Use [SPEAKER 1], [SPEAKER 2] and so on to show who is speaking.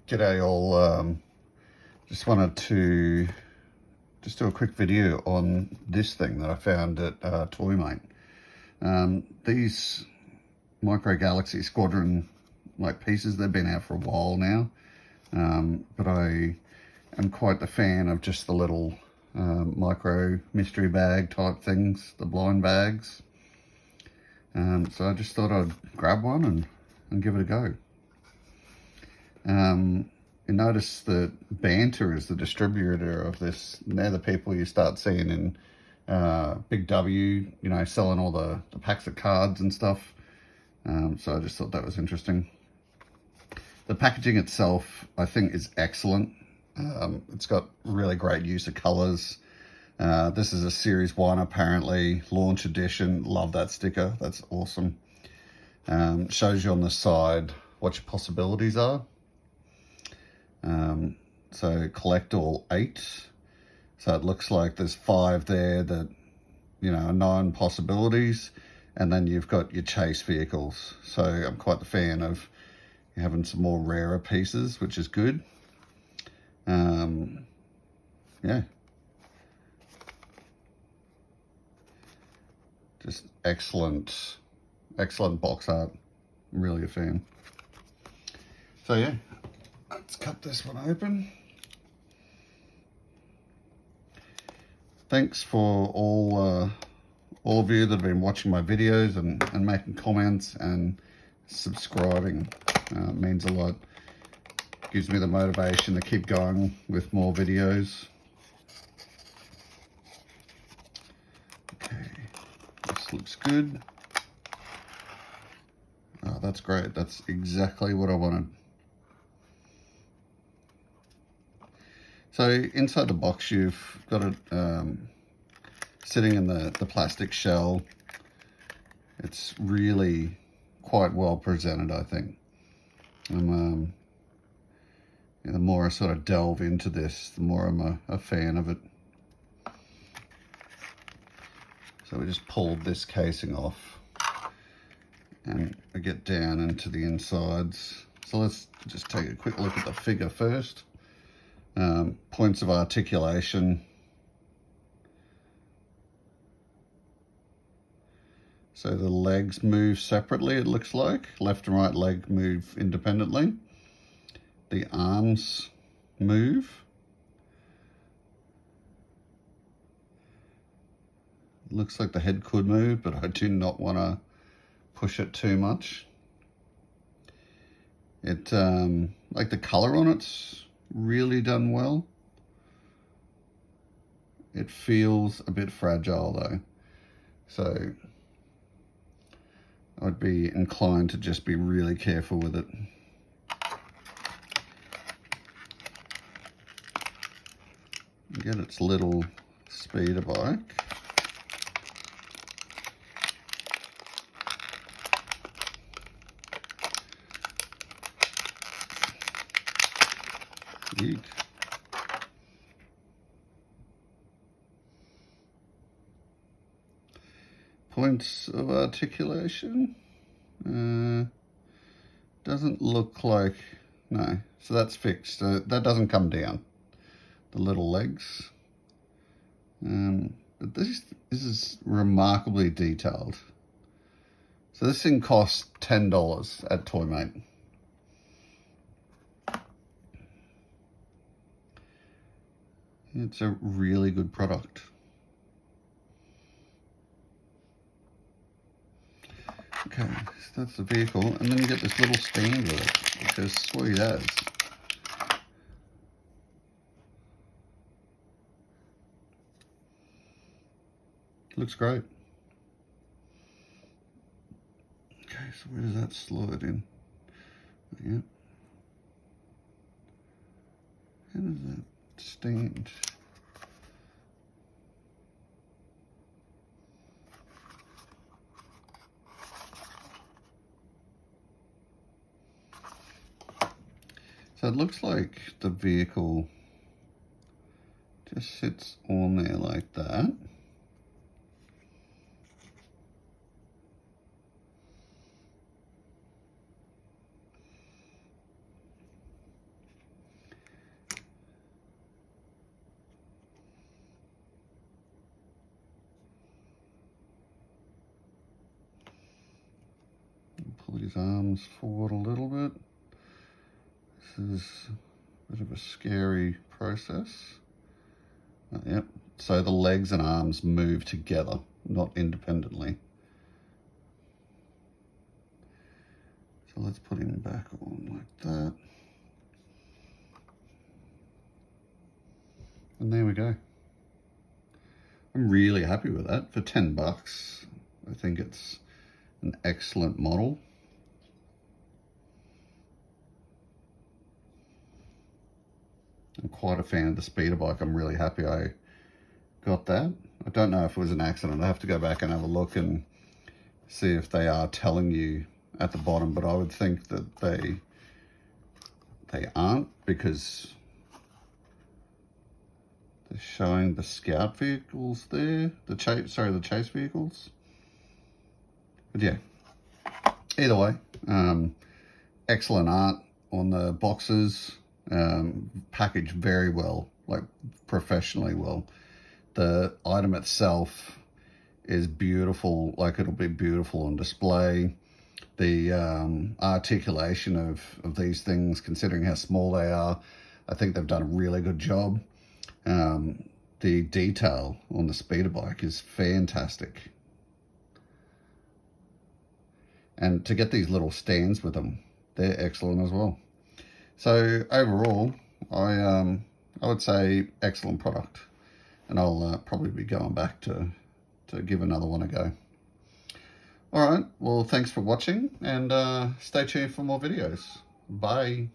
[SPEAKER 1] G'day all, just wanted to do a quick video on this thing that I found at Toymate. These Micro Galaxy Squadron pieces, they've been out for a while now, but I am quite the fan of just the little micro mystery bag type things, the blind bags. So I just thought I'd grab one and give it a go. You notice that Banter is the distributor of this. They're the people you start seeing in Big W, you know, selling all the packs of cards and stuff. So I just thought that was interesting. The packaging itself, I think, is excellent. It's got really great use of colors. This is a Series 1, apparently, launch edition. Love that sticker. That's awesome. Shows you on the side what your possibilities are. So collect all 8. So it looks like there's 5 there that, you know, are 9 possibilities. And then you've got your chase vehicles. So I'm quite the fan of having some more rarer pieces, which is good. Yeah. Just excellent box art. I'm really a fan. So yeah, let's cut this one open. Thanks for all of you that have been watching my videos and making comments and subscribing. It means a lot. Gives me the motivation to keep going with more videos. Okay, this looks good. Oh, that's great. That's exactly what I wanted. So inside the box, you've got it sitting in the plastic shell. It's really quite well presented, I think. The more I sort of delve into this, the more I'm a fan of it. So we just pulled this casing off and I get down into the insides. So let's just take a quick look at the figure first. Points of articulation. So the legs move separately, it looks like. Left and right leg move independently. The arms move. Looks like the head could move, but I do not want to push it too much. It, like the color on it's really done well. It feels a bit fragile though. So I'd be inclined to just be really careful with it. Get its little speeder bike. Eek. Points of articulation. Doesn't look like, no. So that's fixed. That doesn't come down. The little legs. But this is remarkably detailed. So this thing costs $10 at Toymate. It's a really good product. Okay, so that's the vehicle, and then you get this little stand with it, which is sweet as. Looks great. Okay, so where does that slide in? Yep. How does that stand? So it looks like the vehicle just sits on there like that. pull his arms forward a little bit. This is a bit of a scary process. Yep, so the legs and arms move together, not independently. So let's put him back on like that. And there we go. I'm really happy with that. For $10, I think it's an excellent model. I'm quite a fan of the speeder bike. I'm really happy I got that. I don't know if it was an accident. I have to go back and have a look and see if they are telling you at the bottom, but I would think that they aren't, because they're showing the scout vehicles there, the chase vehicles. But yeah, either way, excellent art on the boxes, packaged very well, like professionally well. The item itself is beautiful, like it'll be beautiful on display. The articulation of these things, considering how small they are, I think they've done a really good job. The detail on the speeder bike is fantastic. And to get these little stands with them, they're excellent as well. So overall, I would say excellent product. And I'll probably be going back to give another one a go. All right, well, thanks for watching, and stay tuned for more videos. Bye.